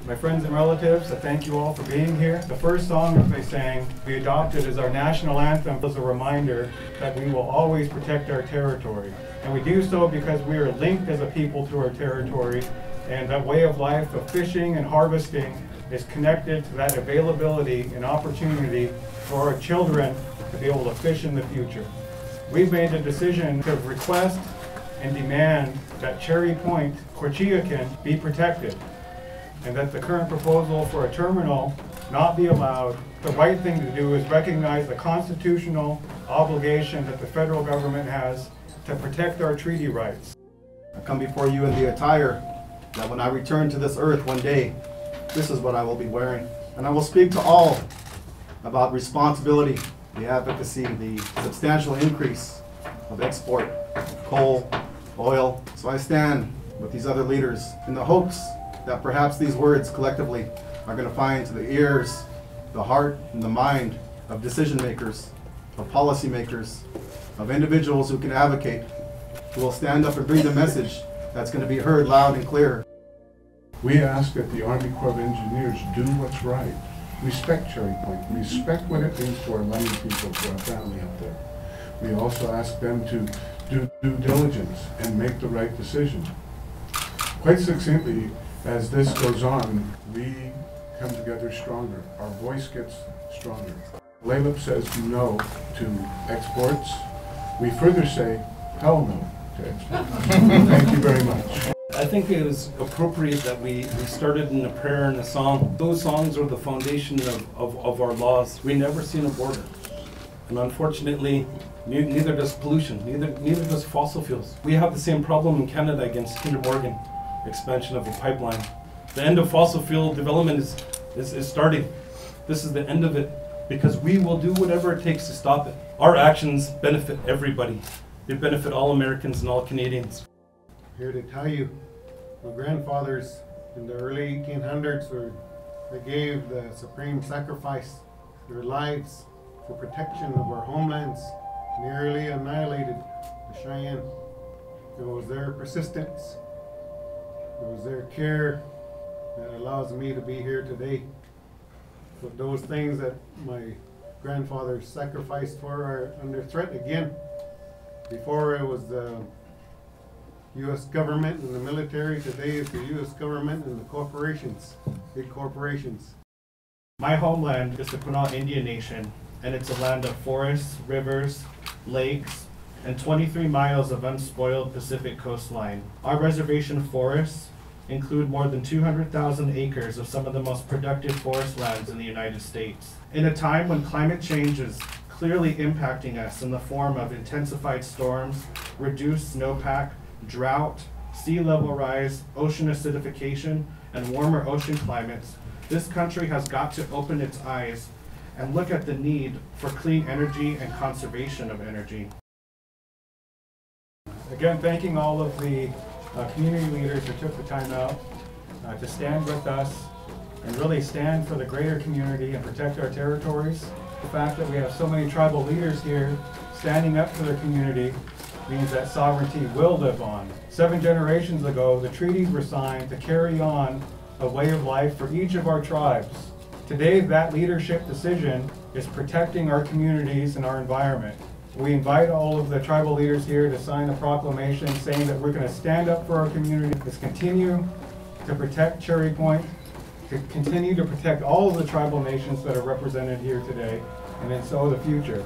My friends and relatives, I thank you all for being here. The first song that they sang, we adopted as our national anthem, as a reminder that we will always protect our territory. And we do so because we are linked as a people to our territory, and that way of life of fishing and harvesting is connected to that availability and opportunity for our children to be able to fish in the future. We've made the decision to request and demand that Cherry Point, Quinault, be protected, and that the current proposal for a terminal not be allowed. The right thing to do is recognize the constitutional obligation that the federal government has to protect our treaty rights. I come before you in the attire that when I return to this earth one day, this is what I will be wearing. And I will speak to all about responsibility, the advocacy, the substantial increase of export of coal, oil. So I stand with these other leaders in the hopes that perhaps these words collectively are going to find to the ears, the heart, and the mind of decision makers, of policy makers, of individuals who can advocate, who will stand up and bring the message that's going to be heard loud and clear. We ask that the Army Corps of Engineers do what's right. Respect Cherry Point. Respect what it means to our Lummi people, to our family up there. We also ask them to do due diligence and make the right decision. Quite succinctly, as this goes on, we come together stronger. Our voice gets stronger. Tsleil-Waututh says no to exports. We further say hell no to exports. Thank you very much. I think it was appropriate that we started in a prayer and a song. Those songs are the foundation of our laws. We never seen a border. And unfortunately, neither does pollution, neither does fossil fuels. We have the same problem in Canada against Kinder Morgan expansion of the pipeline. The end of fossil fuel development is starting. This is the end of it because we will do whatever it takes to stop it. Our actions benefit everybody. They benefit all Americans and all Canadians. Here to tell you, my grandfathers in the early 1800s they gave the supreme sacrifice, their lives for protection of our homelands, nearly annihilated the Cheyenne. It was their persistence, it was their care that allows me to be here today. But those things that my grandfathers sacrificed for are under threat again. Before it was the U.S. government and the military, today it's the U.S. government and the corporations, big corporations. My homeland is the Quinault Indian Nation, and it's a land of forests, rivers, lakes, and 23 miles of unspoiled Pacific coastline. Our reservation forests include more than 200,000 acres of some of the most productive forest lands in the United States. In a time when climate change is clearly impacting us in the form of intensified storms, reduced snowpack, drought, sea level rise, ocean acidification, and warmer ocean climates, this country has got to open its eyes and look at the need for clean energy and conservation of energy. Again, thanking all of the community leaders who took the time out to stand with us and really stand for the greater community and protect our territories. The fact that we have so many tribal leaders here standing up for their community means that sovereignty will live on. 7 generations ago, the treaties were signed to carry on a way of life for each of our tribes. Today, that leadership decision is protecting our communities and our environment. We invite all of the tribal leaders here to sign a proclamation saying that we're going to stand up for our community, to continue to protect Cherry Point, to continue to protect all of the tribal nations that are represented here today, and then so the future.